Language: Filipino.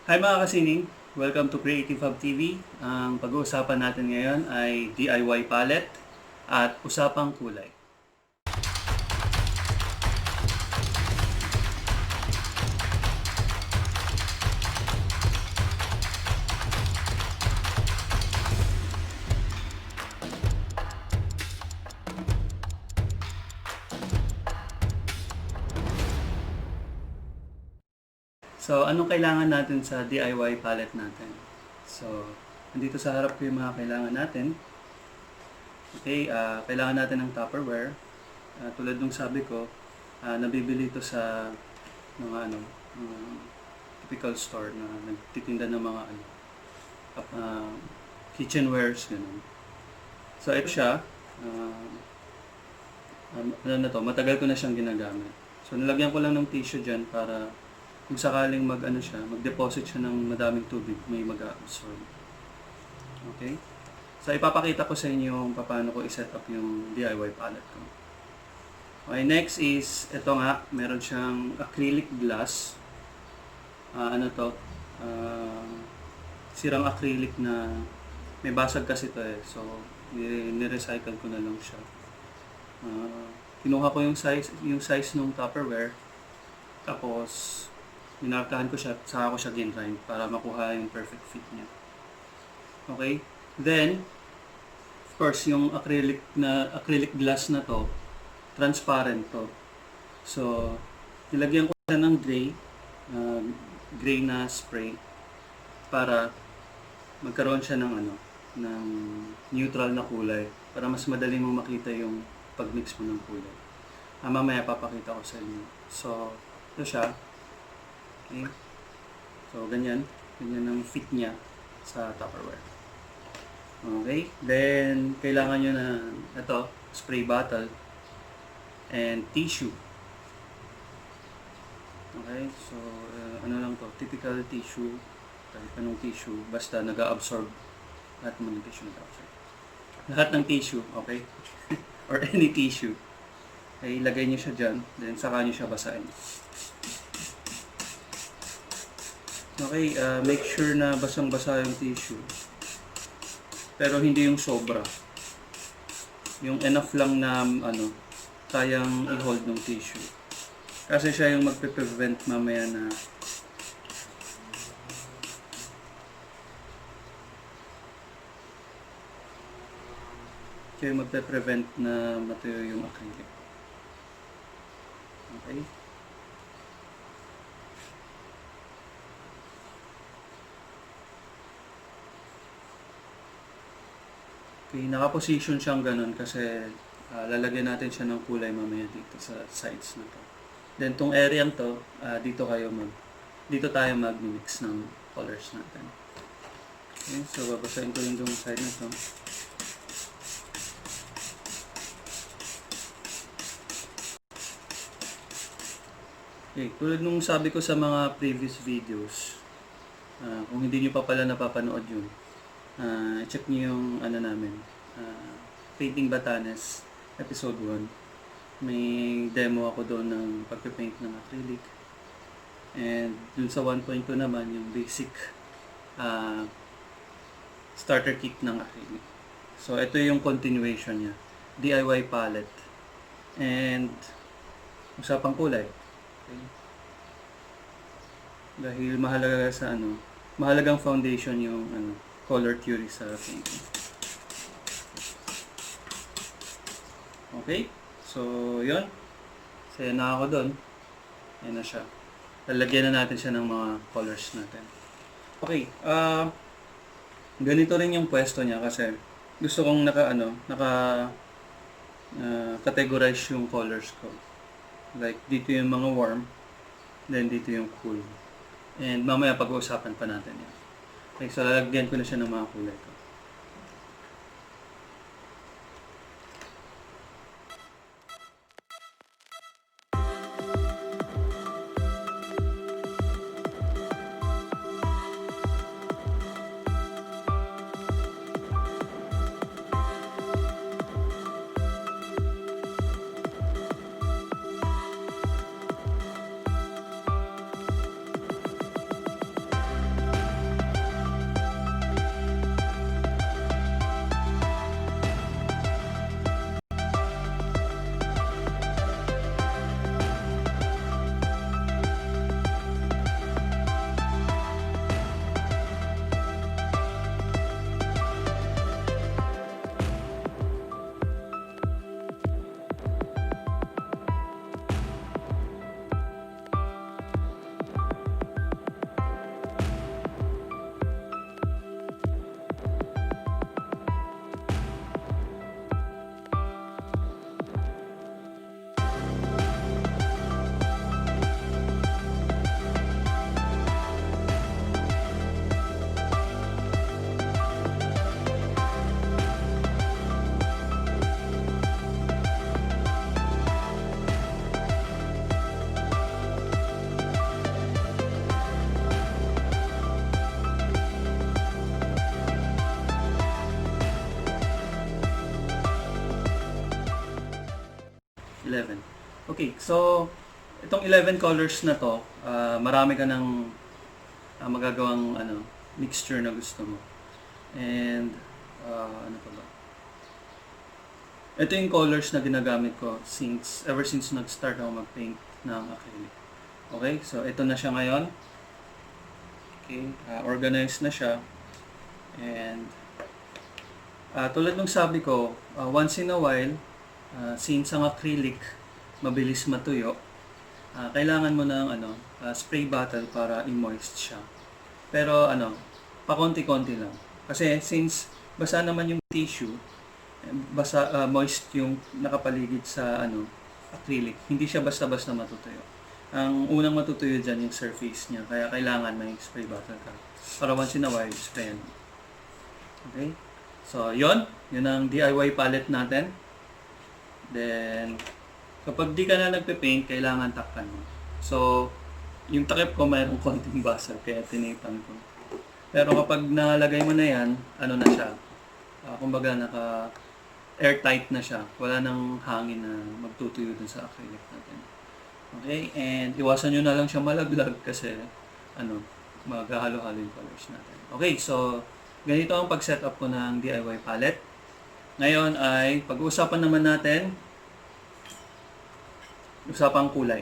Hi mga kasining! Welcome to Creative Hub TV. Ang pag-uusapan natin ngayon ay DIY palette at usapang kulay. So, anong kailangan natin sa DIY palette natin? So, nandito sa harap ko yung mga kailangan natin. Okay, kailangan natin ng Tupperware. Tulad nung sabi ko, nabibili ito sa mga typical store na nagtitinda ng mga kitchenwares, ganun. So, ito siya. Matagal ko na siyang ginagamit. So, nilagyan ko lang ng tissue dyan para kung sakaling mag-deposit siya ng madaming tubig, may mag-absorb. Okay? So, ipapakita ko sa inyo paano ko i-set up yung DIY palette ko. Okay, next is, ito nga, meron siyang acrylic glass. Sirang acrylic na may basag kasi ito eh. So, ni-recycle ko na lang siya. Kinuha ko yung size ng Tupperware. Tapos, minarkahan ko siya, saka ko siya ginrind para makuha yung perfect fit niya. Okay? Then, of course, yung acrylic glass na to, transparent to. So, nilagyan ko siya ng gray na spray para magkaroon siya ng ng neutral na kulay para mas madali mo makita yung pag-mix mo ng kulay. Mamaya papakita ko sa inyo. So, ito siya. Okay. So, ganyan ang fit niya sa Tupperware. Okay. Then, kailangan nyo na ito, spray bottle and tissue. Okay. So, ano lang to, typical tissue. Kahit anong tissue, basta nag-absorb. Lahat ng tissue nag-absorb. Lahat ng tissue, okay? Or any tissue. Okay, ilagay nyo siya dyan. Then, saka nyo siya basahin. Okay, make sure na basang-basa yung tissue. Pero hindi yung sobra. Yung enough lang na kayang i-hold ng tissue. Kasi siya yung magpe-prevent mamaya na matuyo yung acrylic. Okay? Okay, naka-position siyang ganun kasi lalagyan natin siya ng kulay mamaya dito sa sides na to. Then tong area to, dito tayo mag-mix ng colors natin. Okay, so babasahin ko yung side na to. Okay, tulad nung sabi ko sa mga previous videos, kung hindi nyo pa pala napapanood yun, check nyo yung namin, Art and Batanes, episode 1. May demo ako doon ng pagpe-paint ng acrylic. And dun sa 1.2 naman, yung basic starter kit ng acrylic. So, ito yung continuation niya. DIY palette. And usapang kulay. Okay. Dahil mahalagang foundation yung color theory sa painting. Okay? So, yun. Saya na ako doon. Yan na siya. Lalagyan na natin siya ng mga colors natin. Okay. Ganito rin yung pwesto niya kasi gusto kong categorize yung colors ko. Like, dito yung mga warm, then dito yung cool. And mamaya pag-uusapan pa natin yan. Okay, so lalagyan ko na siya ng mga kulay ko. 11. Okay, so itong 11 colors na to, marami ka ng magagawang mixture na gusto mo. And ano pa ba? Ito yung colors na ginagamit ko ever since nag-start ako mag-paint ng acrylic. Okay, so ito na siya ngayon. Okay, organized na siya. And tulad ng sabi ko, once in a while, since ang acrylic mabilis matuyo, kailangan mo ng spray bottle para i-moist siya. Pero pakonti-konti lang. Kasi since basa naman yung tissue, moist yung nakapaligid sa acrylic, hindi siya basta-basta matutuyo. Ang unang matutuyo dyan yung surface niya, kaya kailangan may spray bottle ka. Para once in a while, sprayan mo. Okay? So, yun ang DIY palette natin. Then, kapag di ka na nagpe-paint, kailangan takpan mo. So, yung takip ko mayroong konting basag, kaya tinipan ko. Pero kapag nalagay mo na yan, na siya, kumbaga airtight na siya. Wala nang hangin na magtutuyo dun sa acrylic natin. Okay? And iwasan nyo na lang siya malaglag kasi maghahalo-halo yung colors natin. Okay, so ganito ang pag-setup ko ng DIY palette. Ngayon ay pag-uusapan naman natin usapang kulay.